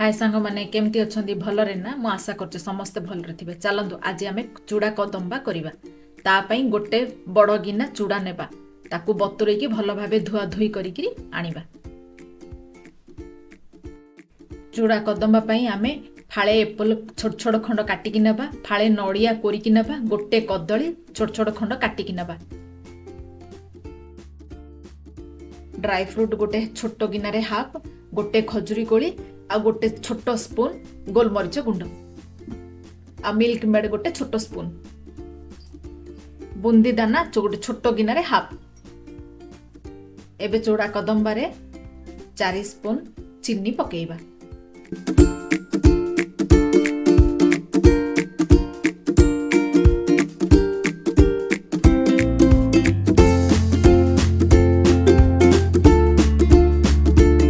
हाय सांग माने केमती अछंदी भलरे ना मु आशा करछे समस्त भलरे थिबे। चलंतु आज आमे चूड़ा कदम्बा करिबा। ता पई गोटे बड़ गिना चूड़ा नेबा, ताकू बतुरे की भल भाबे धुआ धुई करिकरी आनिबा। चूड़ा कदम्बा पई आमे फाळे एप्पल छोट छोट खंड काटिकी नेबा, फाळे नडिया कोरिकी नेबा, गोटे कदली छोट छोट खंड काटिकी नेबा। ड्राई फ्रूट गोटे छोट गिना रे हाफ, गोटे खजुरी कोली आ गोटे छोट स्पून गोलमरीच गुंड आ मिल्क मेड गोटे छोट स्पून, बुंदी दाना गोटे छोट गिना रे हाफ। एबे चूड़ा कदम्बा रे 4 स्पून चीनी पकेइबा।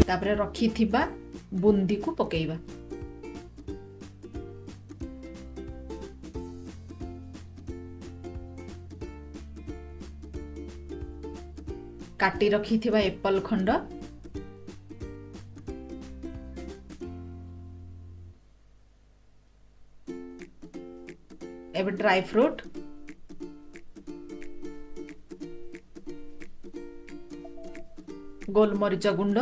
तापरे रखी थिबा बुंदी को पकेइबा। काटी रखी थिबा एप्पल खंड, एबे ड्राई फ्रूट, गोलमरीच गुंड,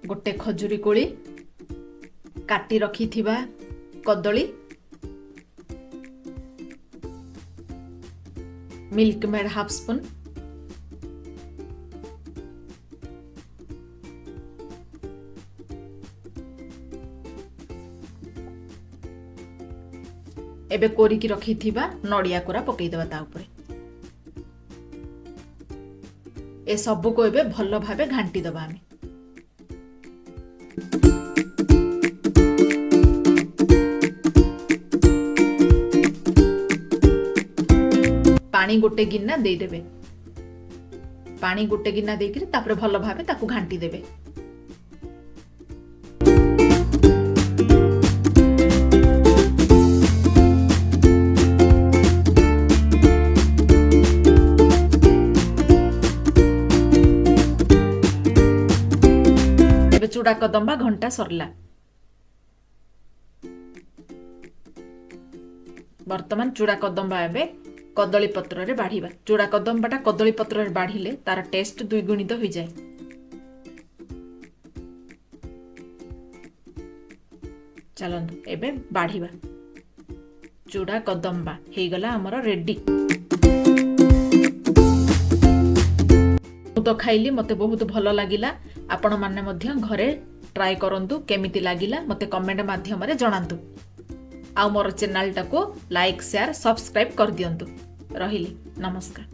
गोटे खजुरी कोली, काटी रखी थिबा कदली, मिल्क मेड हाफ स्पून, एबे कोरिकी रखी थिबा नडिया कोरा पकई देबा ता ऊपर। ए सब को एबे भल भाबे घांटी दबा आमे। पानी गोटे गिना दे देबे, पानी गोटे गिना देकरी तापरे भल भाबे ताकू घांटी देबे। एबे चूड़ा कदम्बा घंटा सरला। वर्तमान चूड़ा कदम्बा एबे कदली पत्र रे बाढ़ीबा। चूड़ा कदम्बाटा कदली पत्र रे बाढ़ीले तार टेस्ट द्विगुणित हो जाए। चलंतु एबे बाढ़ीबा। चूड़ा कदम्बा हे गला हमर रेडी। तो खाइली मते बहुत भल लागिला। आपण माने मध्य घरे ट्राई करंतु केमिति लागिला मते कमेंट माध्यम रे जणांतु। आ मोर चैनल टाको लाइक शेयर सब्सक्राइब कर दियंतु। रहिली नमस्कार।